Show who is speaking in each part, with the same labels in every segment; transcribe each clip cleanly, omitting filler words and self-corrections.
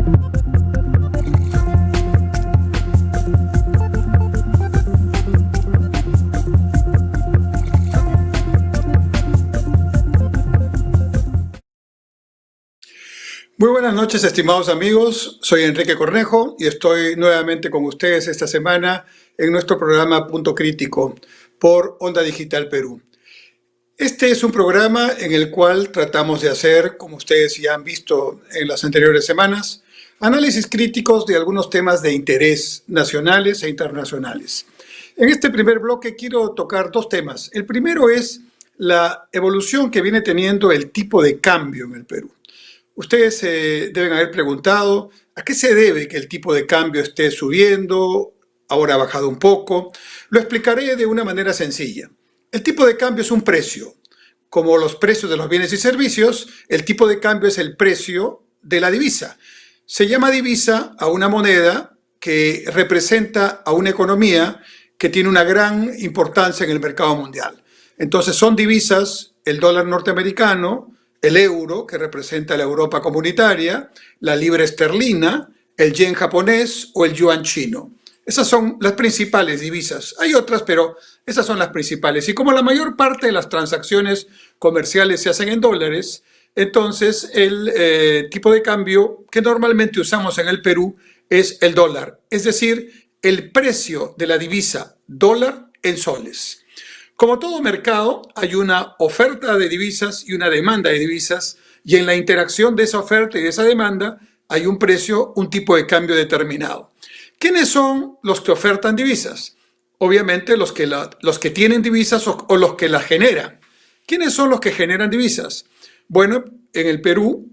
Speaker 1: Muy buenas noches, estimados amigos. Soy Enrique Cornejo y estoy nuevamente con ustedes esta semana en nuestro programa Punto Crítico por Onda Digital Perú. Este es un programa en el cual tratamos de hacer, como ustedes ya han visto en las anteriores semanas, análisis críticos de algunos temas de interés nacionales e internacionales. En este primer bloque quiero tocar dos temas. El primero es la evolución que viene teniendo el tipo de cambio en el Perú. Ustedes deben haber preguntado a qué se debe que el tipo de cambio esté subiendo, ahora ha bajado un poco. Lo explicaré de una manera sencilla. El tipo de cambio es un precio. Como los precios de los bienes y servicios, el tipo de cambio es el precio de la divisa. Se llama divisa a una moneda que representa a una economía que tiene una gran importancia en el mercado mundial. Entonces son divisas el dólar norteamericano, el euro, que representa la Europa comunitaria, la libra esterlina, el yen japonés o el yuan chino. Esas son las principales divisas. Hay otras, pero esas son las principales. Y como la mayor parte de las transacciones comerciales se hacen en dólares, entonces el tipo de cambio que normalmente usamos en el Perú es el dólar, es decir, el precio de la divisa dólar en soles. Como todo mercado, hay una oferta de divisas y una demanda de divisas, y en la interacción de esa oferta y de esa demanda hay un precio, un tipo de cambio determinado. ¿Quiénes son los que ofertan divisas? Obviamente los que tienen divisas o los que las generan. ¿Quiénes son los que generan divisas? Bueno, en el Perú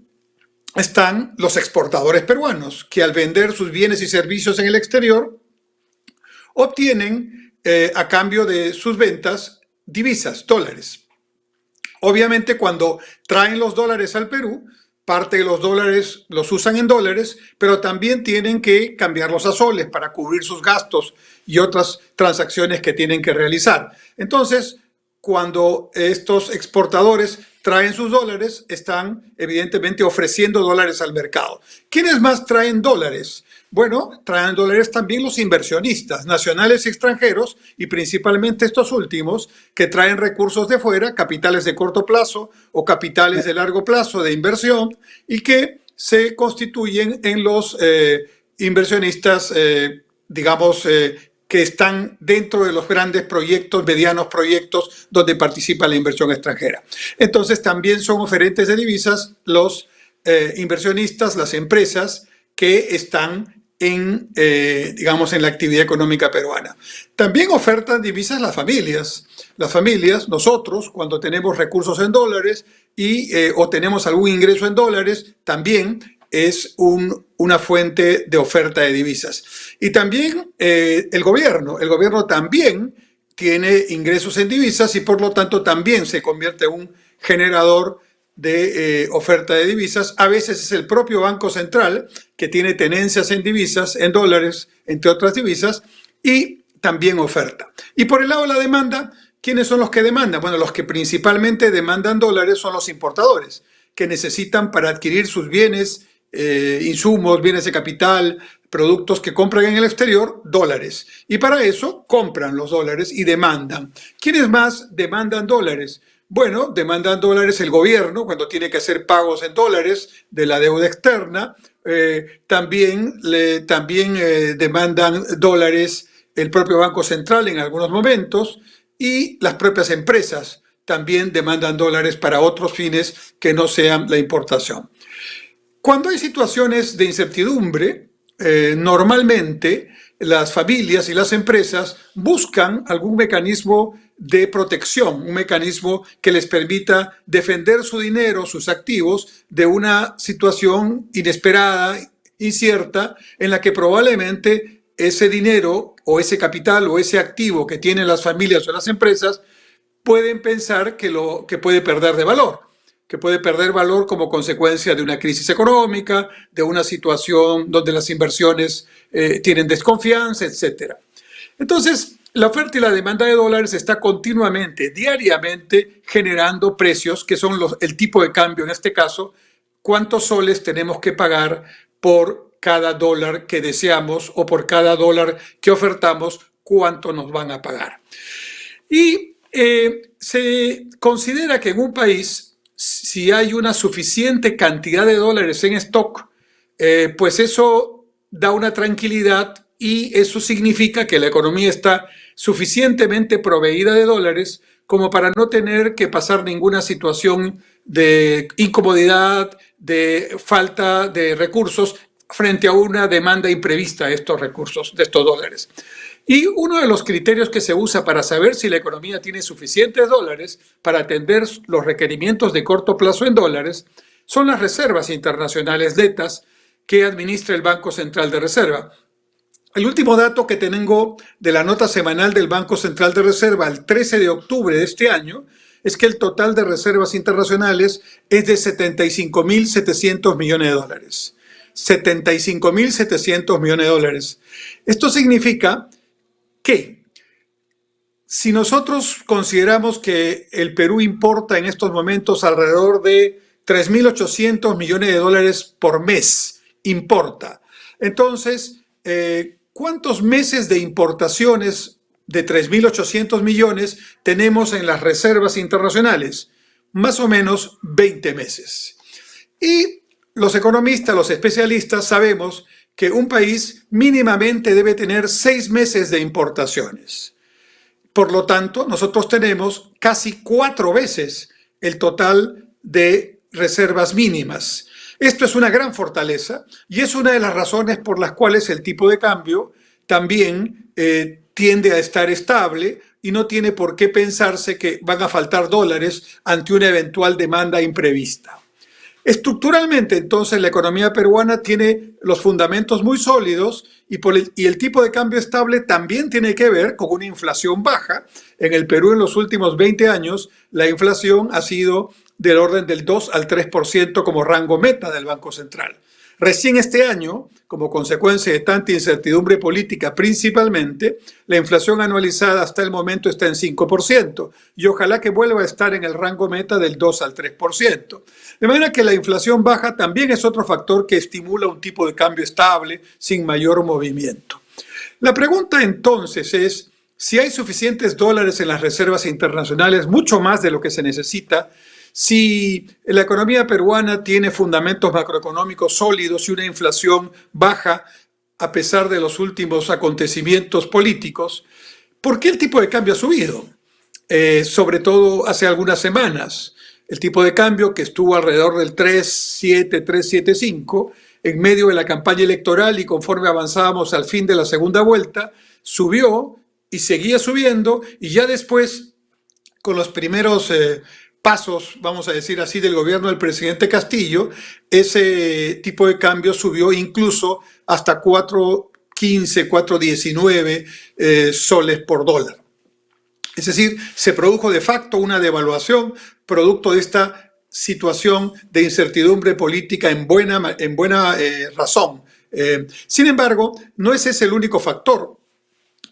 Speaker 1: están los exportadores peruanos, que al vender sus bienes y servicios en el exterior obtienen a cambio de sus ventas divisas, dólares. Obviamente cuando traen los dólares al Perú, parte de los dólares los usan en dólares, pero también tienen que cambiarlos a soles para cubrir sus gastos y otras transacciones que tienen que realizar. Entonces, cuando estos exportadores traen sus dólares, están evidentemente ofreciendo dólares al mercado. ¿Quiénes más traen dólares? Bueno, traen dólares también los inversionistas nacionales y extranjeros, y principalmente estos últimos que traen recursos de fuera, capitales de corto plazo o capitales de largo plazo de inversión, y que se constituyen en los inversionistas, que están dentro de los grandes proyectos, medianos proyectos donde participa la inversión extranjera. Entonces también son oferentes de divisas los inversionistas, las empresas que están en la actividad económica peruana. También ofertan divisas las familias. Las familias, nosotros, cuando tenemos recursos en dólares o tenemos algún ingreso en dólares, también es una fuente de oferta de divisas. Y también el gobierno también tiene ingresos en divisas y por lo tanto también se convierte en un generador de oferta de divisas. A veces es el propio Banco Central que tiene tenencias en divisas, en dólares, entre otras divisas, y también oferta. Y por el lado de la demanda, ¿quiénes son los que demandan? Bueno, los que principalmente demandan dólares son los importadores, que necesitan para adquirir sus bienes, insumos, bienes de capital, productos que compran en el exterior, dólares. Y para eso compran los dólares y demandan. ¿Quiénes más demandan dólares? Bueno, demandan dólares el gobierno cuando tiene que hacer pagos en dólares de la deuda externa. También demandan dólares el propio Banco Central en algunos momentos, y las propias empresas también demandan dólares para otros fines que no sean la importación. Cuando hay situaciones de incertidumbre, normalmente las familias y las empresas buscan algún mecanismo de protección, un mecanismo que les permita defender su dinero, sus activos, de una situación inesperada, incierta, en la que probablemente ese dinero o ese capital o ese activo que tienen las familias o las empresas pueden pensar que puede perder de valor. Que puede perder valor como consecuencia de una crisis económica, de una situación donde las inversiones tienen desconfianza, etc. Entonces, la oferta y la demanda de dólares está continuamente, diariamente, generando precios que son el tipo de cambio, en este caso, cuántos soles tenemos que pagar por cada dólar que deseamos o por cada dólar que ofertamos, cuánto nos van a pagar. Y se considera que en un país, si hay una suficiente cantidad de dólares en stock, pues eso da una tranquilidad y eso significa que la economía está suficientemente proveída de dólares como para no tener que pasar ninguna situación de incomodidad, de falta de recursos frente a una demanda imprevista de estos recursos, de estos dólares. Y uno de los criterios que se usa para saber si la economía tiene suficientes dólares para atender los requerimientos de corto plazo en dólares son las reservas internacionales netas que administra el Banco Central de Reserva. El último dato que tengo de la nota semanal del Banco Central de Reserva al 13 de octubre de este año es que el total de reservas internacionales es de 75.700 millones de dólares. 75.700 millones de dólares. Esto significa que si nosotros consideramos que el Perú importa en estos momentos alrededor de 3.800 millones de dólares por mes, importa. Entonces, ¿cuántos meses de importaciones de 3.800 millones tenemos en las reservas internacionales? Más o menos 20 meses. Y los economistas, los especialistas, sabemos que un país mínimamente debe tener 6 meses de importaciones. Por lo tanto, nosotros tenemos casi 4 veces el total de reservas mínimas. Esto es una gran fortaleza y es una de las razones por las cuales el tipo de cambio también tiende a estar estable y no tiene por qué pensarse que van a faltar dólares ante una eventual demanda imprevista. Estructuralmente, entonces, la economía peruana tiene los fundamentos muy sólidos y el tipo de cambio estable también tiene que ver con una inflación baja. En el Perú, en los últimos 20 años, la inflación ha sido del orden del 2 al 3% como rango meta del Banco Central. Recién este año, como consecuencia de tanta incertidumbre política principalmente, la inflación anualizada hasta el momento está en 5% y ojalá que vuelva a estar en el rango meta del 2 al 3%. De manera que la inflación baja también es otro factor que estimula un tipo de cambio estable sin mayor movimiento. La pregunta entonces es, si hay suficientes dólares en las reservas internacionales, mucho más de lo que se necesita, si la economía peruana tiene fundamentos macroeconómicos sólidos y una inflación baja a pesar de los últimos acontecimientos políticos, ¿por qué el tipo de cambio ha subido? Sobre todo hace algunas semanas. El tipo de cambio que estuvo alrededor del 3.7, 3.75 en medio de la campaña electoral y conforme avanzábamos al fin de la segunda vuelta, subió y seguía subiendo y ya después con los primeros pasos, vamos a decir así, del gobierno del presidente Castillo, ese tipo de cambio subió incluso hasta 4.15, 4.19 soles por dólar. Es decir, se produjo de facto una devaluación producto de esta situación de incertidumbre política en buena razón. Sin embargo, no ese es el único factor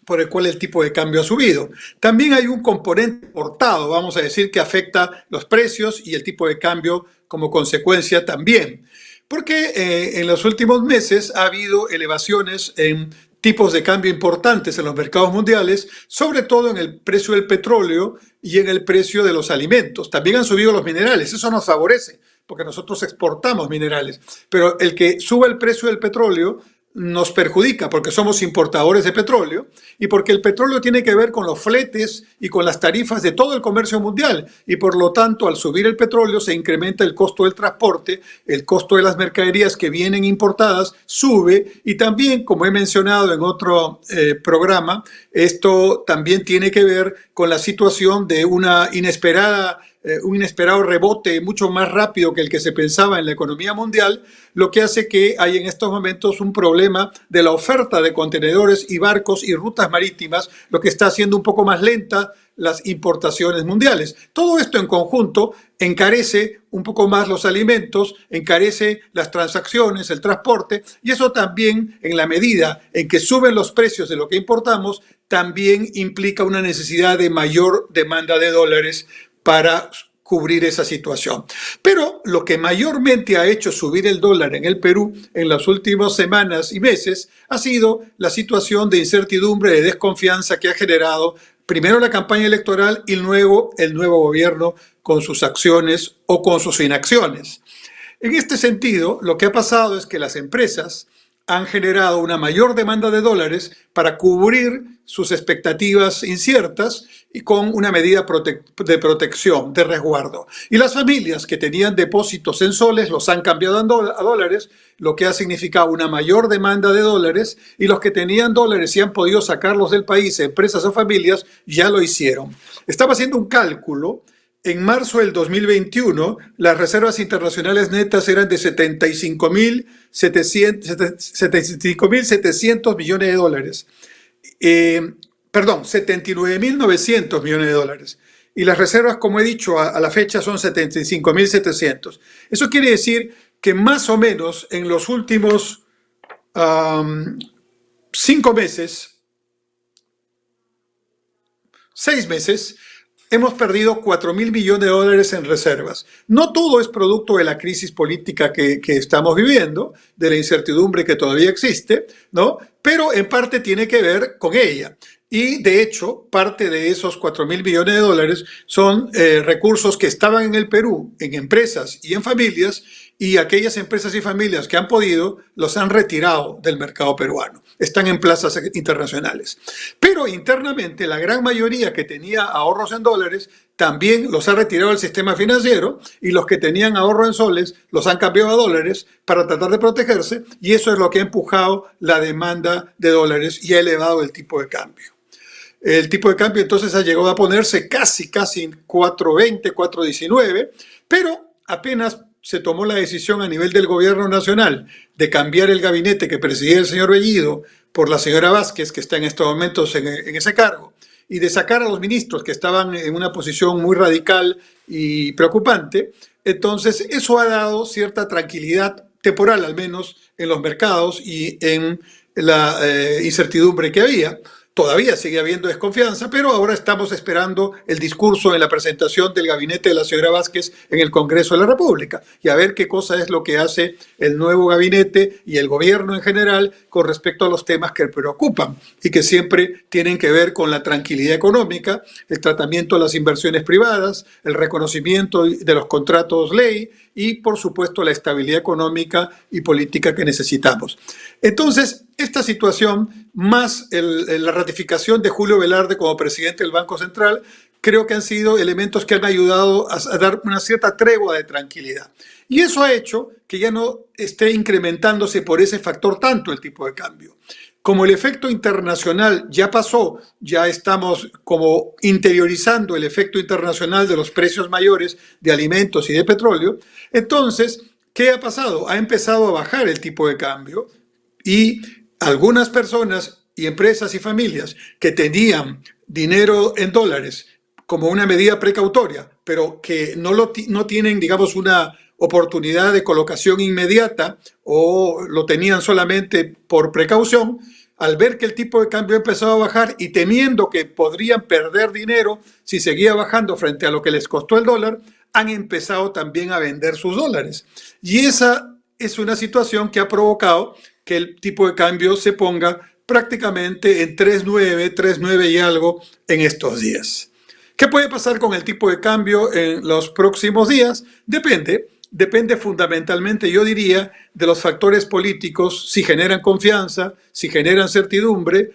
Speaker 1: por el cual el tipo de cambio ha subido. También hay un componente importado, vamos a decir, que afecta los precios y el tipo de cambio como consecuencia también. Porque en los últimos meses ha habido elevaciones en tipos de cambio importantes en los mercados mundiales, sobre todo en el precio del petróleo y en el precio de los alimentos. También han subido los minerales, eso nos favorece, porque nosotros exportamos minerales. Pero el que suba el precio del petróleo nos perjudica porque somos importadores de petróleo y porque el petróleo tiene que ver con los fletes y con las tarifas de todo el comercio mundial y por lo tanto al subir el petróleo se incrementa el costo del transporte, el costo de las mercaderías que vienen importadas sube y también, como he mencionado en otro programa, esto también tiene que ver con la situación de un inesperado rebote mucho más rápido que el que se pensaba en la economía mundial, lo que hace que hay en estos momentos un problema de la oferta de contenedores y barcos y rutas marítimas, lo que está haciendo un poco más lenta las importaciones mundiales. Todo esto en conjunto encarece un poco más los alimentos, encarece las transacciones, el transporte, y eso también, en la medida en que suben los precios de lo que importamos, también implica una necesidad de mayor demanda de dólares para cubrir esa situación. Pero lo que mayormente ha hecho subir el dólar en el Perú en las últimas semanas y meses ha sido la situación de incertidumbre, de desconfianza que ha generado primero la campaña electoral y luego el nuevo gobierno con sus acciones o con sus inacciones. En este sentido, lo que ha pasado es que las empresas han generado una mayor demanda de dólares para cubrir sus expectativas inciertas y con una medida de protección, de resguardo. Y las familias que tenían depósitos en soles los han cambiado a dólares, lo que ha significado una mayor demanda de dólares, y los que tenían dólares y han podido sacarlos del país, empresas o familias, ya lo hicieron. Estaba haciendo un cálculo. En marzo del 2021, las reservas internacionales netas eran de 75.700 millones de dólares. Perdón, 79.900 millones de dólares. Y las reservas, como he dicho, a la fecha son 75.700. Eso quiere decir que más o menos en los últimos 5 meses, 6 meses, hemos perdido 4.000 millones de dólares en reservas. No todo es producto de la crisis política que estamos viviendo, de la incertidumbre que todavía existe, ¿no? Pero en parte tiene que ver con ella. Y de hecho, parte de esos 4.000 millones de dólares son recursos que estaban en el Perú, en empresas y en familias, y aquellas empresas y familias que han podido los han retirado del mercado peruano. Están en plazas internacionales. Pero internamente la gran mayoría que tenía ahorros en dólares también los ha retirado del sistema financiero, y los que tenían ahorro en soles los han cambiado a dólares para tratar de protegerse, y eso es lo que ha empujado la demanda de dólares y ha elevado el tipo de cambio. El tipo de cambio entonces ha llegado a ponerse casi en 4.20, 4.19, pero apenas se tomó la decisión a nivel del gobierno nacional de cambiar el gabinete que presidía el señor Bellido por la señora Vázquez, que está en estos momentos en ese cargo, y de sacar a los ministros que estaban en una posición muy radical y preocupante. Entonces eso ha dado cierta tranquilidad temporal, al menos en los mercados y en la incertidumbre que había. Todavía sigue habiendo desconfianza, pero ahora estamos esperando el discurso en la presentación del gabinete de la señora Vázquez en el Congreso de la República, y a ver qué cosa es lo que hace el nuevo gabinete y el gobierno en general con respecto a los temas que preocupan y que siempre tienen que ver con la tranquilidad económica, el tratamiento de las inversiones privadas, el reconocimiento de los contratos ley y, por supuesto, la estabilidad económica y política que necesitamos. Entonces, esta situación, más la ratificación de Julio Velarde como presidente del Banco Central, creo que han sido elementos que han ayudado a dar una cierta tregua de tranquilidad. Y eso ha hecho que ya no esté incrementándose por ese factor tanto el tipo de cambio. Como el efecto internacional ya pasó, ya estamos como interiorizando el efecto internacional de los precios mayores de alimentos y de petróleo. Entonces, ¿qué ha pasado? Ha empezado a bajar el tipo de cambio, y algunas personas y empresas y familias que tenían dinero en dólares como una medida precautoria, pero que no tienen, digamos, una oportunidad de colocación inmediata, o lo tenían solamente por precaución, al ver que el tipo de cambio empezó a bajar y temiendo que podrían perder dinero si seguía bajando frente a lo que les costó el dólar, han empezado también a vender sus dólares. Y esa es una situación que ha provocado que el tipo de cambio se ponga prácticamente en 3.9, 3.9 y algo en estos días. ¿Qué puede pasar con el tipo de cambio en los próximos días? Depende fundamentalmente, yo diría, de los factores políticos, si generan confianza, si generan certidumbre,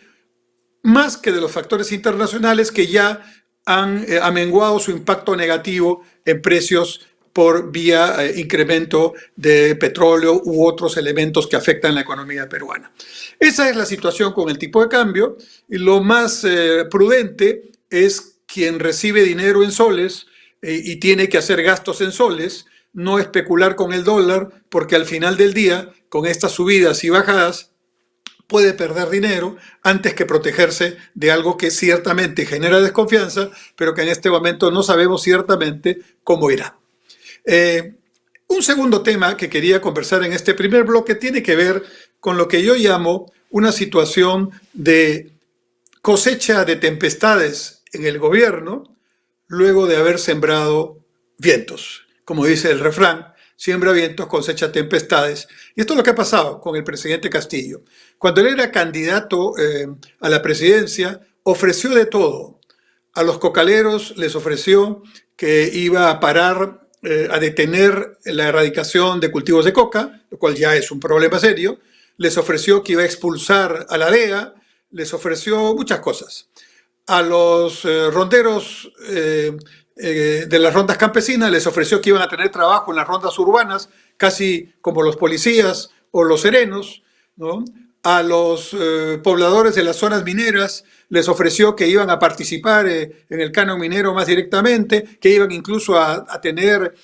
Speaker 1: más que de los factores internacionales que ya han amenguado su impacto negativo en precios por vía incremento de petróleo u otros elementos que afectan la economía peruana. Esa es la situación con el tipo de cambio, y lo más prudente es quien recibe dinero en soles y tiene que hacer gastos en soles, no especular con el dólar, porque al final del día, con estas subidas y bajadas, puede perder dinero antes que protegerse de algo que ciertamente genera desconfianza, pero que en este momento no sabemos ciertamente cómo irá. Un segundo tema que quería conversar en este primer bloque tiene que ver con lo que yo llamo una situación de cosecha de tempestades en el gobierno luego de haber sembrado vientos. Como dice el refrán, siembra vientos, cosecha tempestades. Y esto es lo que ha pasado con el presidente Castillo. Cuando él era candidato a la presidencia, ofreció de todo. A los cocaleros les ofreció que iba a parar, a detener la erradicación de cultivos de coca, lo cual ya es un problema serio. Les ofreció que iba a expulsar a la DEA, les ofreció muchas cosas. A los ronderos de las rondas campesinas les ofreció que iban a tener trabajo en las rondas urbanas, casi como los policías o los serenos, ¿no? A los pobladores de las zonas mineras les ofreció que iban a participar en el canon minero más directamente, que iban incluso a tener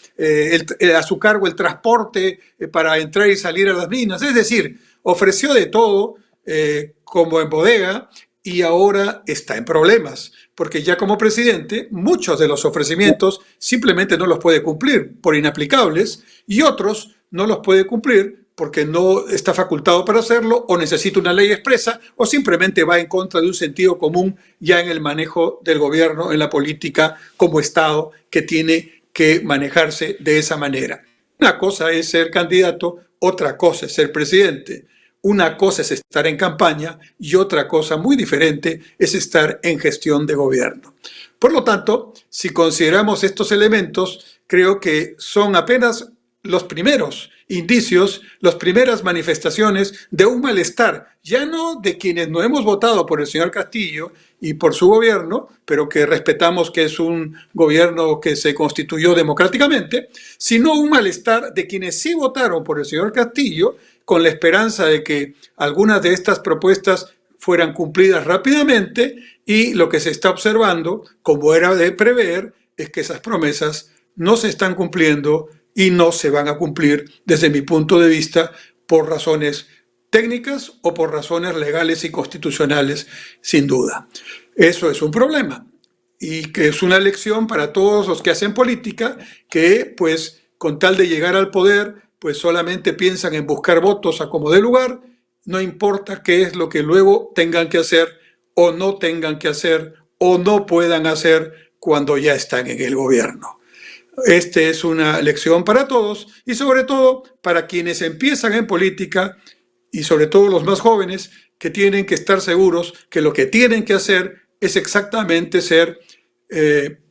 Speaker 1: a su cargo el transporte para entrar y salir a las minas. Es decir, ofreció de todo como en bodega, y ahora está en problemas, porque ya como presidente muchos de los ofrecimientos simplemente no los puede cumplir por inaplicables y otros no los puede cumplir porque no está facultado para hacerlo o necesita una ley expresa o simplemente va en contra de un sentido común ya en el manejo del gobierno, en la política como Estado que tiene que manejarse de esa manera. Una cosa es ser candidato, otra cosa es ser presidente. Una cosa es estar en campaña y otra cosa muy diferente es estar en gestión de gobierno. Por lo tanto, si consideramos estos elementos, creo que son apenas los primeros indicios, las primeras manifestaciones de un malestar, ya no de quienes no hemos votado por el señor Castillo y por su gobierno, pero que respetamos que es un gobierno que se constituyó democráticamente, sino un malestar de quienes sí votaron por el señor Castillo con la esperanza de que algunas de estas propuestas fueran cumplidas rápidamente y lo que se está observando, como era de prever, es que esas promesas no se están cumpliendo y no se van a cumplir desde mi punto de vista por razones técnicas o por razones legales y constitucionales, sin duda. Eso es un problema y que es una lección para todos los que hacen política que, pues, con tal de llegar al poder, pues solamente piensan en buscar votos a como dé lugar, no importa qué es lo que luego tengan que hacer o no tengan que hacer o no puedan hacer cuando ya están en el gobierno. Esta es una lección para todos y sobre todo para quienes empiezan en política y sobre todo los más jóvenes que tienen que estar seguros que lo que tienen que hacer es exactamente ser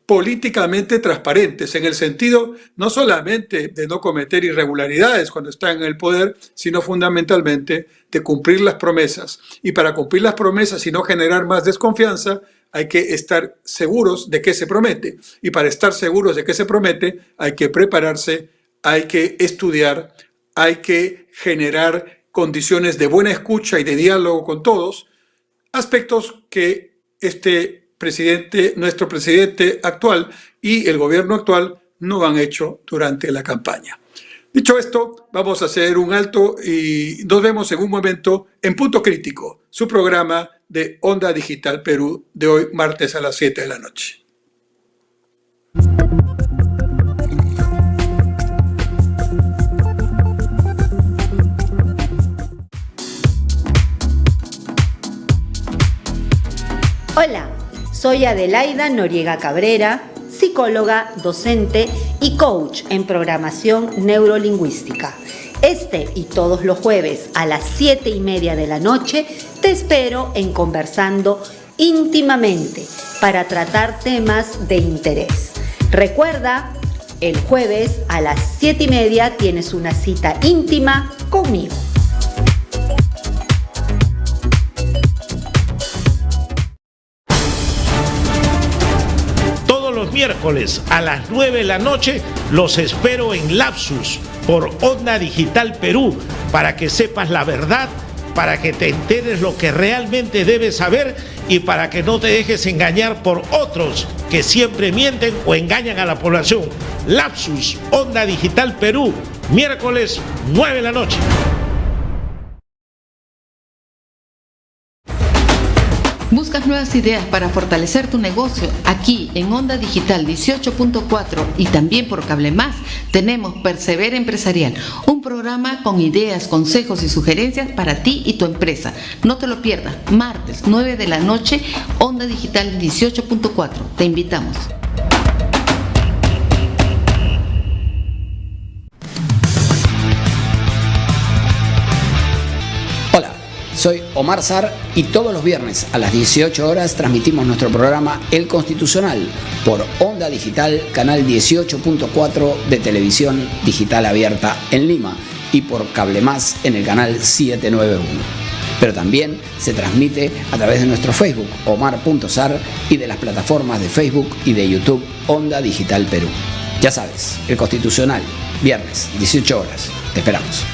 Speaker 1: políticamente transparentes, en el sentido no solamente de no cometer irregularidades cuando están en el poder, sino fundamentalmente de cumplir las promesas. Y para cumplir las promesas y no generar más desconfianza, hay que estar seguros de qué se promete. Y para estar seguros de qué se promete, hay que prepararse, hay que estudiar, hay que generar condiciones de buena escucha y de diálogo con todos, aspectos que nuestro presidente actual y el gobierno actual no han hecho durante la campaña. Dicho esto, vamos a hacer un alto y nos vemos en un momento en Punto Crítico, su programa de Onda Digital Perú de hoy, martes a las 7 de la noche.
Speaker 2: Hola, soy Adelaida Noriega Cabrera, psicóloga, docente y coach en programación neurolingüística. Este y todos los jueves a las 7:30 de la noche te espero en Conversando Íntimamente para tratar temas de interés. Recuerda, el jueves a las 7:30 tienes una cita íntima conmigo.
Speaker 3: Miércoles a las 9 de la noche los espero en Lapsus por Onda Digital Perú para que sepas la verdad, para que te enteres lo que realmente debes saber y para que no te dejes engañar por otros que siempre mienten o engañan a la población. Lapsus, Onda Digital Perú, miércoles 9 de la noche.
Speaker 4: ¿Buscas nuevas ideas para fortalecer tu negocio? Aquí en Onda Digital 18.4 y también por Cable Más tenemos Persevera Empresarial, un programa con ideas, consejos y sugerencias para ti y tu empresa. No te lo pierdas, martes 9 de la noche, Onda Digital 18.4. Te invitamos.
Speaker 5: Soy Omar Sar y todos los viernes a las 18 horas transmitimos nuestro programa El Constitucional por Onda Digital, canal 18.4 de televisión digital abierta en Lima y por Cable Más en el canal 791. Pero también se transmite a través de nuestro Facebook, Omar.Sar, y de las plataformas de Facebook y de YouTube Onda Digital Perú. Ya sabes, El Constitucional, viernes, 18 horas. Te esperamos.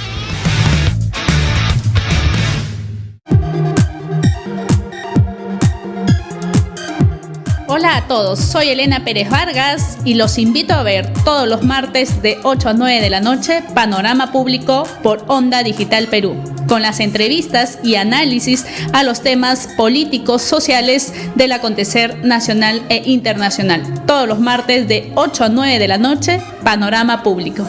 Speaker 6: Hola a todos, soy Elena Pérez Vargas y los invito a ver todos los martes de 8 a 9 de la noche Panorama Público por Onda Digital Perú, con las entrevistas y análisis a los temas políticos, sociales del acontecer nacional e internacional. Todos los martes de 8 a 9 de la noche, Panorama Público.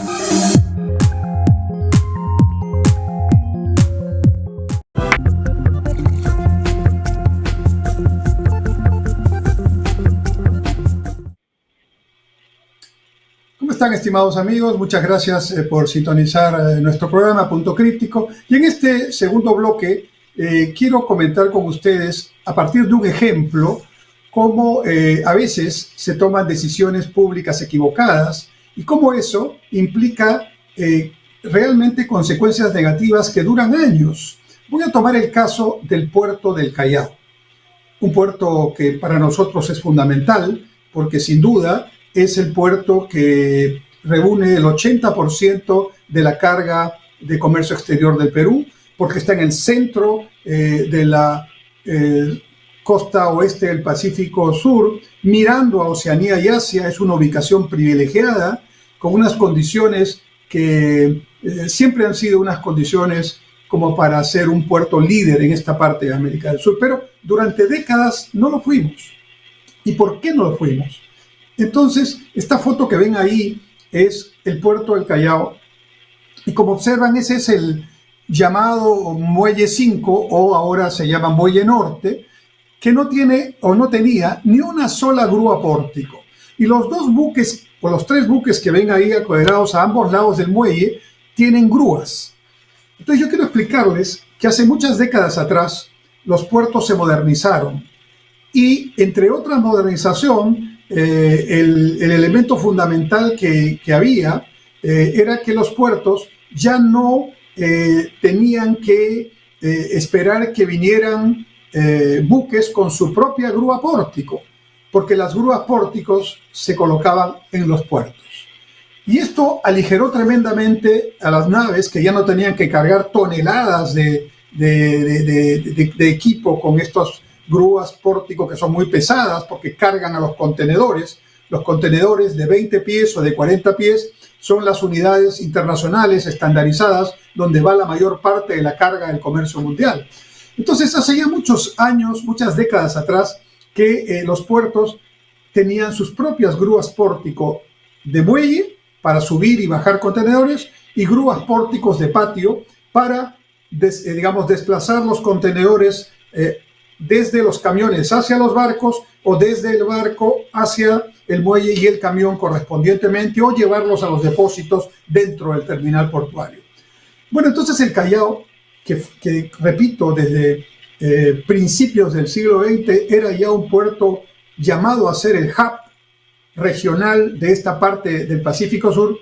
Speaker 1: ¿Cómo están, estimados amigos? Muchas gracias por sintonizar nuestro programa Punto Crítico. Y en este segundo bloque quiero comentar con ustedes, a partir de un ejemplo, cómo a veces se toman decisiones públicas equivocadas y cómo eso implica realmente consecuencias negativas que duran años. Voy a tomar el caso del puerto del Callao, un puerto que para nosotros es fundamental porque sin duda es el puerto que reúne el 80% de la carga de comercio exterior del Perú, porque está en el centro de la costa oeste del Pacífico Sur, mirando a Oceanía y Asia. Es una ubicación privilegiada, con unas condiciones que siempre han sido unas condiciones como para ser un puerto líder en esta parte de América del Sur, pero durante décadas no lo fuimos. ¿Y por qué no lo fuimos? Entonces, esta foto que ven ahí es el puerto del Callao. Y como observan, ese es el llamado Muelle 5, o ahora se llama Muelle Norte, que no tiene o no tenía ni una sola grúa pórtico. Y los dos buques, o los tres buques que ven ahí acuadrados a ambos lados del muelle, tienen grúas. Entonces yo quiero explicarles que hace muchas décadas atrás los puertos se modernizaron. Y entre otras modernización, el elemento fundamental que había era que los puertos ya no tenían que esperar que vinieran buques con su propia grúa pórtico, porque las grúas pórticos se colocaban en los puertos. Y esto aligeró tremendamente a las naves, que ya no tenían que cargar toneladas de equipo con estos grúas pórtico, que son muy pesadas porque cargan a los contenedores. Los contenedores de 20 pies o de 40 pies son las unidades internacionales estandarizadas donde va la mayor parte de la carga del comercio mundial. Entonces, hace ya muchos años, muchas décadas atrás, que los puertos tenían sus propias grúas pórtico de muelle para subir y bajar contenedores y grúas pórticos de patio para, desplazar los contenedores desde los camiones hacia los barcos o desde el barco hacia el muelle y el camión correspondientemente, o llevarlos a los depósitos dentro del terminal portuario. Bueno, entonces el Callao, que repito, desde principios del siglo XX era ya un puerto llamado a ser el hub regional de esta parte del Pacífico Sur,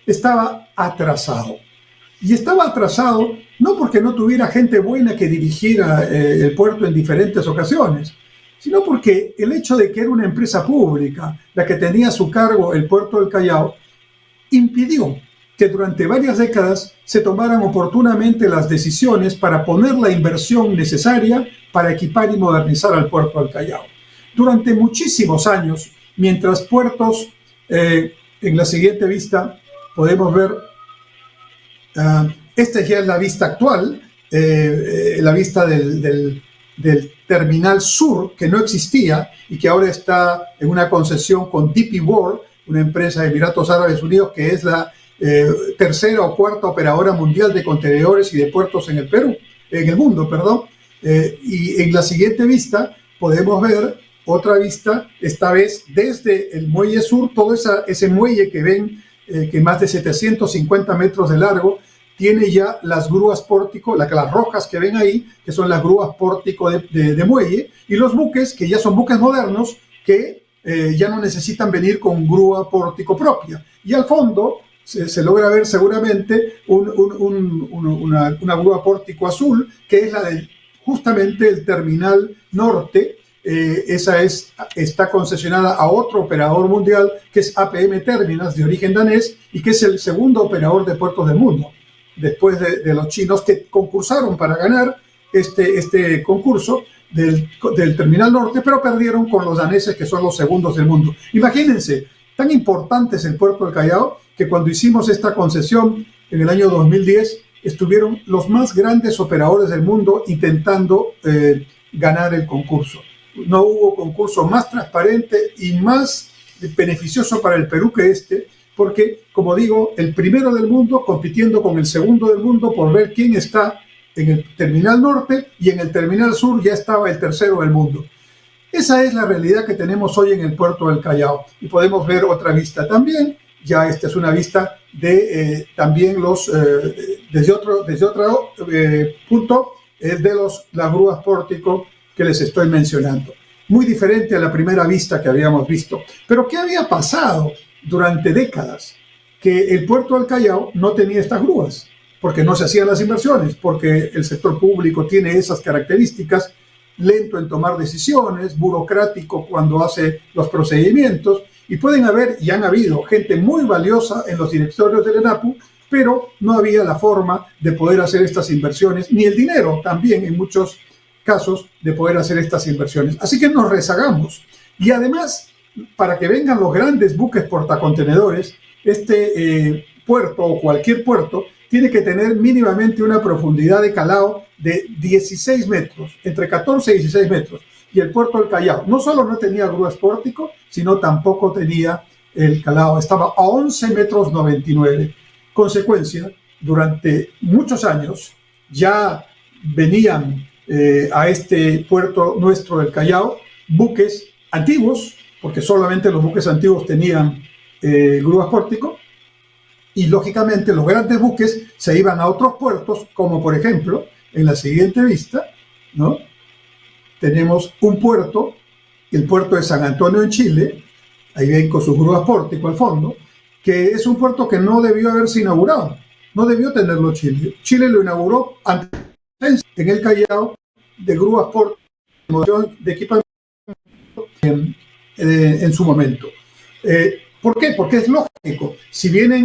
Speaker 1: estaba atrasado. Y estaba atrasado no porque no tuviera gente buena que dirigiera el puerto en diferentes ocasiones, sino porque el hecho de que era una empresa pública la que tenía a su cargo el puerto del Callao impidió que durante varias décadas se tomaran oportunamente las decisiones para poner la inversión necesaria para equipar y modernizar al puerto del Callao. Durante muchísimos años, mientras puertos, en la siguiente vista podemos ver, esta ya es la vista actual, la vista del Terminal Sur, que no existía y que ahora está en una concesión con DP World, una empresa de Emiratos Árabes Unidos, que es la tercera o cuarta operadora mundial de contenedores y de puertos en el mundo. Y en la siguiente vista podemos ver otra vista, esta vez desde el Muelle Sur, todo ese muelle que ven, que más de 750 metros de largo, tiene ya las grúas pórtico, las rojas que ven ahí, que son las grúas pórtico de muelle, y los buques, que ya son buques modernos, que ya no necesitan venir con grúa pórtico propia. Y al fondo se logra ver seguramente una grúa pórtico azul, que es la de justamente el terminal norte. Esa está concesionada a otro operador mundial, que es APM Terminals, de origen danés, y que es el segundo operador de puertos del mundo, después de los chinos, que concursaron para ganar este concurso del terminal norte, pero perdieron con los daneses, que son los segundos del mundo. Imagínense, tan importante es el puerto del Callao, que cuando hicimos esta concesión en el año 2010, estuvieron los más grandes operadores del mundo intentando ganar el concurso. No hubo concurso más transparente y más beneficioso para el Perú que porque, como digo, el primero del mundo compitiendo con el segundo del mundo por ver quién está en el terminal norte, y en el terminal sur ya estaba el tercero del mundo. Esa es la realidad que tenemos hoy en el puerto del Callao. Y podemos ver otra vista también. Ya esta es una vista de también desde otro punto, de las grúas pórtico que les estoy mencionando. Muy diferente a la primera vista que habíamos visto. Pero ¿qué había pasado durante décadas? Que el puerto del Callao no tenía estas grúas, porque no se hacían las inversiones, porque el sector público tiene esas características, lento en tomar decisiones, burocrático cuando hace los procedimientos, y pueden haber, y han habido, gente muy valiosa en los directorios del ENAPU, pero no había la forma de poder hacer estas inversiones, ni el dinero también en muchos casos de poder hacer estas inversiones. Así que nos rezagamos. Y además, para que vengan los grandes buques portacontenedores, puerto o cualquier puerto tiene que tener mínimamente una profundidad de calado de 16 metros, entre 14 y 16 metros. Y el puerto del Callao no solo no tenía grúas pórtico, sino tampoco tenía el calado. Estaba a 11 metros 99. Consecuencia, durante muchos años ya venían a este puerto nuestro del Callao buques antiguos, porque solamente los buques antiguos tenían grúas pórtico, y lógicamente los grandes buques se iban a otros puertos, como por ejemplo, en la siguiente vista, ¿no? Tenemos un puerto, el puerto de San Antonio en Chile, ahí ven con sus grúas pórtico al fondo, que es un puerto que no debió haberse inaugurado, no debió tenerlo Chile. Chile lo inauguró antes en el Callao de grúas pórtico, de equipamiento en su momento. ¿Por qué? Porque es lógico. Si vienen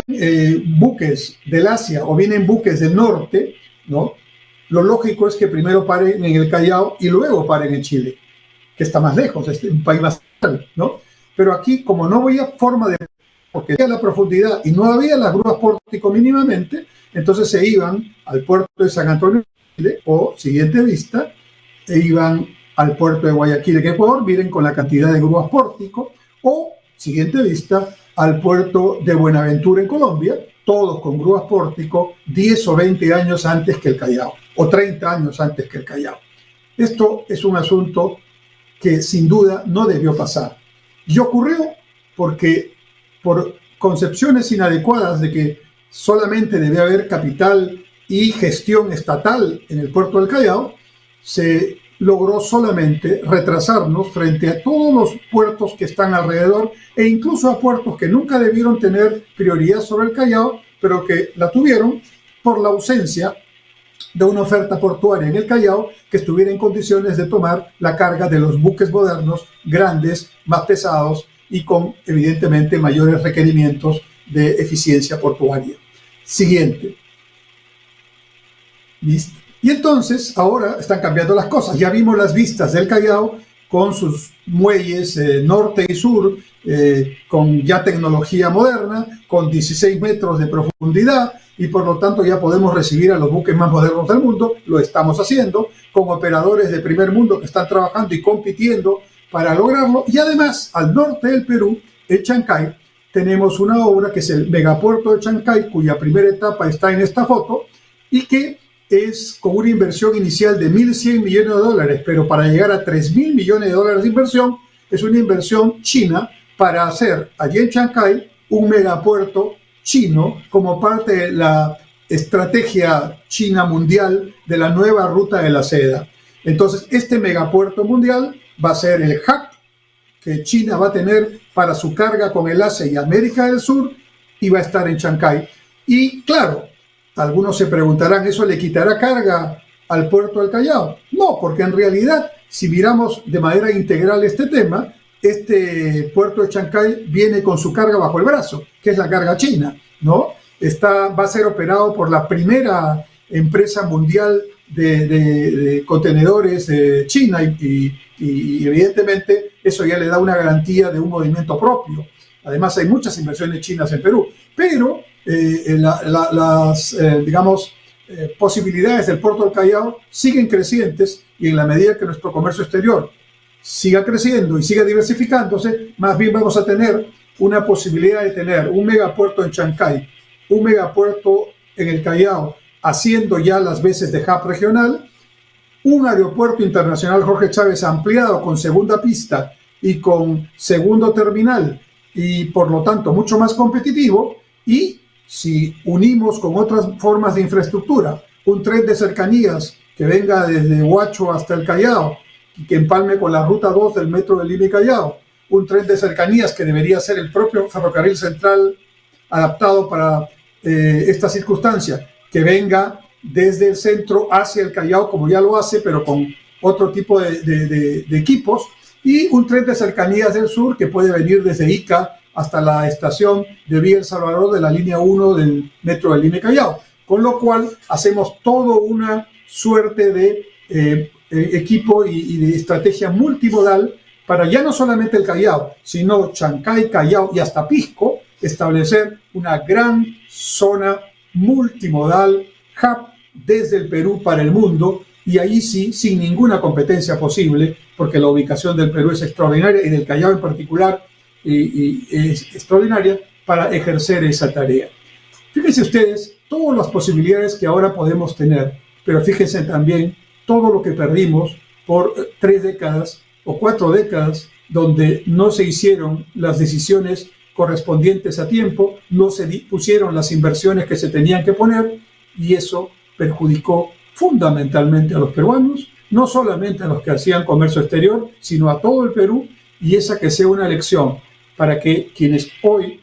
Speaker 1: buques del Asia o vienen buques del norte, ¿no? Lo lógico es que primero paren en el Callao y luego paren en Chile, que está más lejos, es un país más grande, ¿no? Pero aquí, como no había forma de... porque había la profundidad y no había las grúas pórtico mínimamente, entonces se iban al puerto de San Antonio, Chile, o siguiente vista, e iban al puerto de Guayaquil, en Ecuador, miren con la cantidad de grúas pórtico, o siguiente vista, al puerto de Buenaventura en Colombia, todos con grúas pórtico, 10 o 20 años antes que el Callao, o 30 años antes que el Callao. Esto es un asunto que sin duda no debió pasar. Y ocurrió porque por concepciones inadecuadas de que solamente debe haber capital y gestión estatal en el puerto del Callao, se logró solamente retrasarnos frente a todos los puertos que están alrededor, e incluso a puertos que nunca debieron tener prioridad sobre el Callao, pero que la tuvieron por la ausencia de una oferta portuaria en el Callao que estuviera en condiciones de tomar la carga de los buques modernos, grandes, más pesados y con evidentemente mayores requerimientos de eficiencia portuaria. Siguiente. ¿Listo? Y entonces ahora están cambiando las cosas. Ya vimos las vistas del Callao con sus muelles norte y sur, con ya tecnología moderna, con 16 metros de profundidad, y por lo tanto ya podemos recibir a los buques más modernos del mundo. Lo estamos haciendo con operadores de primer mundo que están trabajando y compitiendo para lograrlo. Y además, al norte del Perú, en Chancay, tenemos una obra que es el megapuerto de Chancay, cuya primera etapa está en esta foto, y que es con una inversión inicial de $1.100 millones, pero para llegar a $3.000 millones de inversión, es una inversión china para hacer allí en Chancay un megapuerto chino como parte de la estrategia china mundial de la nueva ruta de la seda. Entonces, este megapuerto mundial va a ser el hub que China va a tener para su carga con el Asia y América del Sur, y va a estar en Chancay. Y claro, algunos se preguntarán, ¿eso le quitará carga al puerto del Callao? No, porque en realidad, si miramos de manera integral este tema, este puerto de Chancay viene con su carga bajo el brazo, que es la carga china, ¿no? Va a ser operado por la primera empresa mundial de contenedores China y evidentemente eso ya le da una garantía de un movimiento propio. Además hay muchas inversiones chinas en Perú, pero las posibilidades del puerto del Callao siguen crecientes, y en la medida que nuestro comercio exterior siga creciendo y siga diversificándose, más bien vamos a tener una posibilidad de tener un megapuerto en Chancay, un megapuerto en el Callao, haciendo ya las veces de hub regional, un aeropuerto internacional Jorge Chávez ampliado con segunda pista y con segundo terminal, y por lo tanto mucho más competitivo. Y si unimos con otras formas de infraestructura, un tren de cercanías que venga desde Huacho hasta el Callao y que empalme con la ruta 2 del metro de Lima y Callao, un tren de cercanías que debería ser el propio ferrocarril central adaptado para esta circunstancia, que venga desde el centro hacia el Callao, como ya lo hace, pero con otro tipo de equipos, y un tren de cercanías del sur que puede venir desde Ica hasta la estación de Villa El Salvador de la línea 1 del metro de Lima y Callao, con lo cual hacemos todo una suerte de equipo y de estrategia multimodal para ya no solamente el Callao, sino Chancay, Callao y hasta Pisco, establecer una gran zona multimodal, hub desde el Perú para el mundo, y ahí sí, sin ninguna competencia posible, porque la ubicación del Perú es extraordinaria y del Callao en particular es extraordinaria para ejercer esa tarea. Fíjense ustedes todas las posibilidades que ahora podemos tener, pero fíjense también todo lo que perdimos por 3 décadas o 4 décadas donde no se hicieron las decisiones correspondientes a tiempo, no se pusieron las inversiones que se tenían que poner, y eso perjudicó fundamentalmente a los peruanos, no solamente a los que hacían comercio exterior, sino a todo el Perú, y esa que sea una lección para que quienes hoy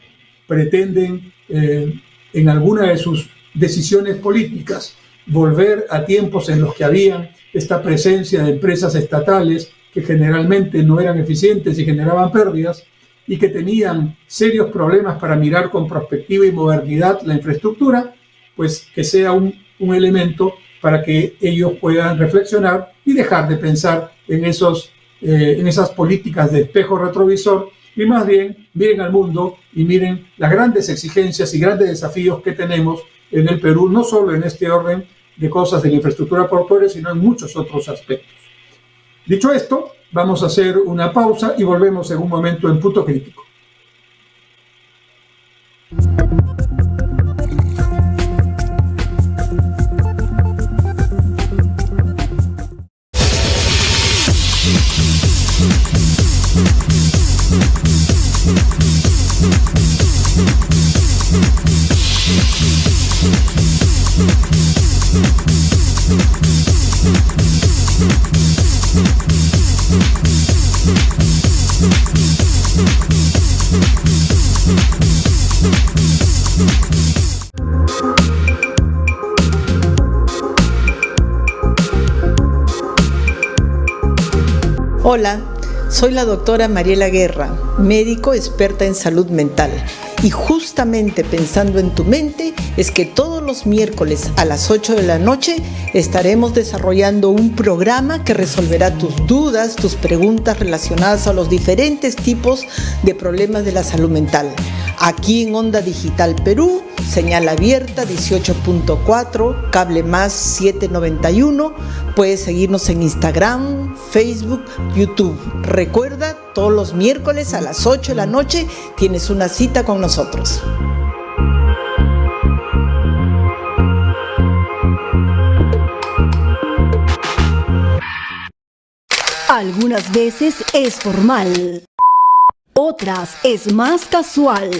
Speaker 1: pretenden en alguna de sus decisiones políticas volver a tiempos en los que había esta presencia de empresas estatales que generalmente no eran eficientes y generaban pérdidas, y que tenían serios problemas para mirar con perspectiva y modernidad la infraestructura, pues que sea un elemento para que ellos puedan reflexionar y dejar de pensar en esas políticas de espejo retrovisor, y más bien miren al mundo y miren las grandes exigencias y grandes desafíos que tenemos en el Perú, no solo en este orden de cosas de la infraestructura portuaria, sino en muchos otros aspectos. Dicho esto, vamos a hacer una pausa y volvemos en un momento en Punto Crítico.
Speaker 7: Hola, soy la doctora Mariela Guerra, médico experta en salud mental. Y justamente pensando en tu mente es que todos los miércoles a las 8 de la noche estaremos desarrollando un programa que resolverá tus dudas, tus preguntas relacionadas a los diferentes tipos de problemas de la salud mental. Aquí en Onda Digital Perú, señal abierta 18.4, cable más 791. Puedes seguirnos en Instagram, Facebook, YouTube. Recuerda, todos los miércoles a las 8 de la noche tienes una cita con nosotros.
Speaker 8: Algunas veces es formal, otras es más casual,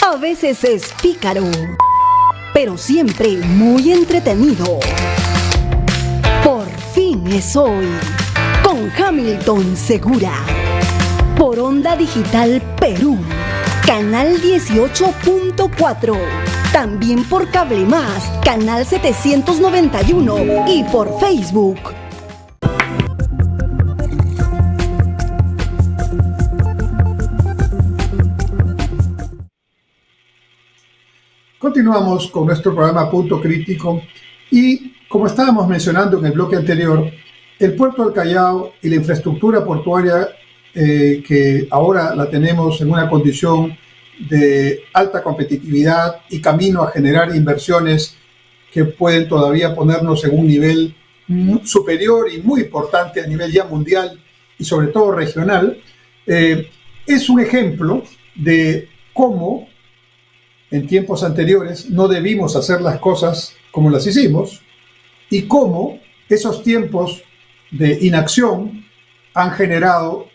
Speaker 8: a veces es pícaro, pero siempre muy entretenido. Por fin es hoy, con Hamilton Segura, por Onda Digital Perú, canal 18.4, también por Cable Más, canal 791 y por Facebook.
Speaker 1: Continuamos con nuestro programa Punto Crítico y, como estábamos mencionando en el bloque anterior, el puerto del Callao y la infraestructura portuaria que ahora la tenemos en una condición de alta competitividad y camino a generar inversiones que pueden todavía ponernos en un nivel superior y muy importante a nivel ya mundial y sobre todo regional, es un ejemplo de cómo en tiempos anteriores no debimos hacer las cosas como las hicimos y cómo esos tiempos de inacción han generado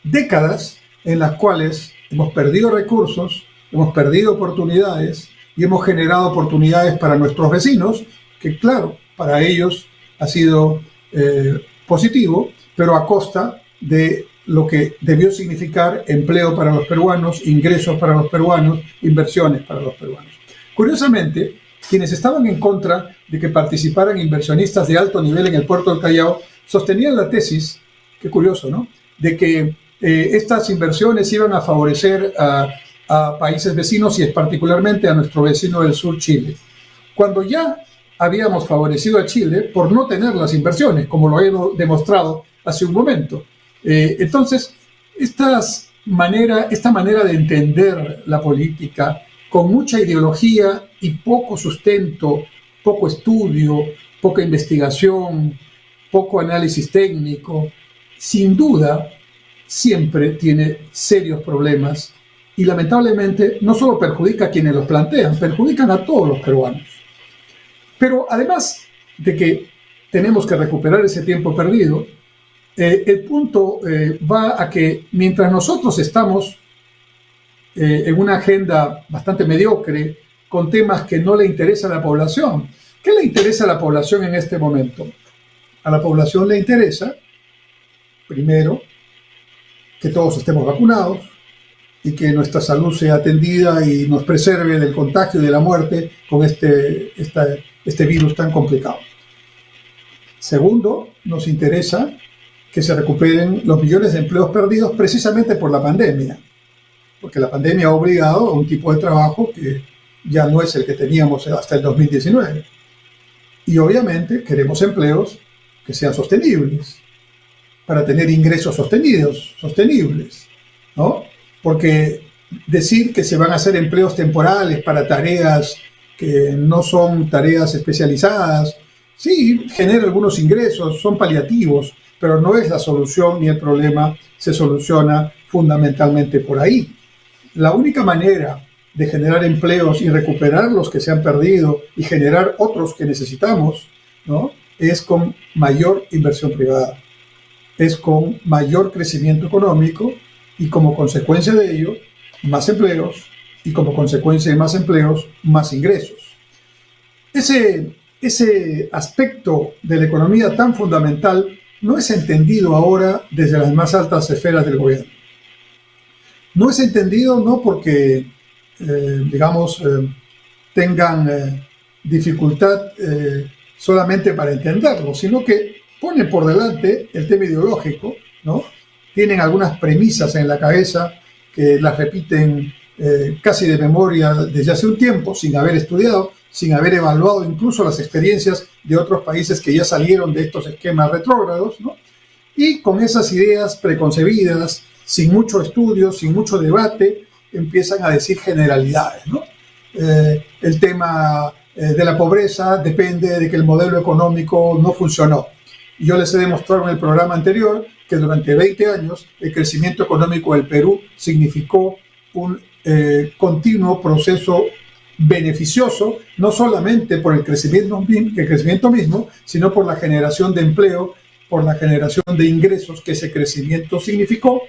Speaker 1: décadas en las cuales hemos perdido recursos, hemos perdido oportunidades y hemos generado oportunidades para nuestros vecinos, que claro, para ellos ha sido positivo, pero a costa de lo que debió significar empleo para los peruanos, ingresos para los peruanos, inversiones para los peruanos. Curiosamente, quienes estaban en contra de que participaran inversionistas de alto nivel en el puerto del Callao sostenían la tesis, qué curioso, ¿no?, de que estas inversiones iban a favorecer a países vecinos y particularmente a nuestro vecino del sur, Chile, cuando ya habíamos favorecido a Chile por no tener las inversiones, como lo hemos demostrado hace un momento. Entonces, esta manera de entender la política con mucha ideología y poco sustento, poco estudio, poca investigación, poco análisis técnico, sin duda siempre tiene serios problemas y lamentablemente no solo perjudica a quienes los plantean, perjudican a todos los peruanos. Pero además de que tenemos que recuperar ese tiempo perdido, el punto va a que mientras nosotros estamos en una agenda bastante mediocre, con temas que no le interesan a la población. ¿Qué le interesa a la población en este momento? A la población le interesa, primero, que todos estemos vacunados y que nuestra salud sea atendida y nos preserve del contagio y de la muerte con este virus tan complicado. Segundo, nos interesa que se recuperen los millones de empleos perdidos precisamente por la pandemia, porque la pandemia ha obligado a un tipo de trabajo que ya no es el que teníamos hasta el 2019. Y obviamente queremos empleos que sean sostenibles, para tener ingresos sostenibles, ¿no? Porque decir que se van a hacer empleos temporales para tareas que no son tareas especializadas, sí, genera algunos ingresos, son paliativos, pero no es la solución ni el problema se soluciona fundamentalmente por ahí. La única manera de generar empleos y recuperar los que se han perdido y generar otros que necesitamos, ¿no?, es con mayor inversión privada, es con mayor crecimiento económico y como consecuencia de ello, más empleos y como consecuencia de más empleos, más ingresos. Ese aspecto de la economía tan fundamental no es entendido ahora desde las más altas esferas del gobierno. No es entendido no porque, tengan dificultad solamente para entenderlo, sino que ponen por delante el tema ideológico, ¿no? Tienen algunas premisas en la cabeza que las repiten casi de memoria desde hace un tiempo, sin haber estudiado, sin haber evaluado incluso las experiencias de otros países que ya salieron de estos esquemas retrógrados, ¿no? Y con esas ideas preconcebidas, sin mucho estudio, sin mucho debate, empiezan a decir generalidades, ¿no? El tema de la pobreza depende de que el modelo económico no funcionó. Y yo les he demostrado en el programa anterior que durante 20 años el crecimiento económico del Perú significó un continuo proceso beneficioso, no solamente por el crecimiento mismo, sino por la generación de empleo, por la generación de ingresos que ese crecimiento significó,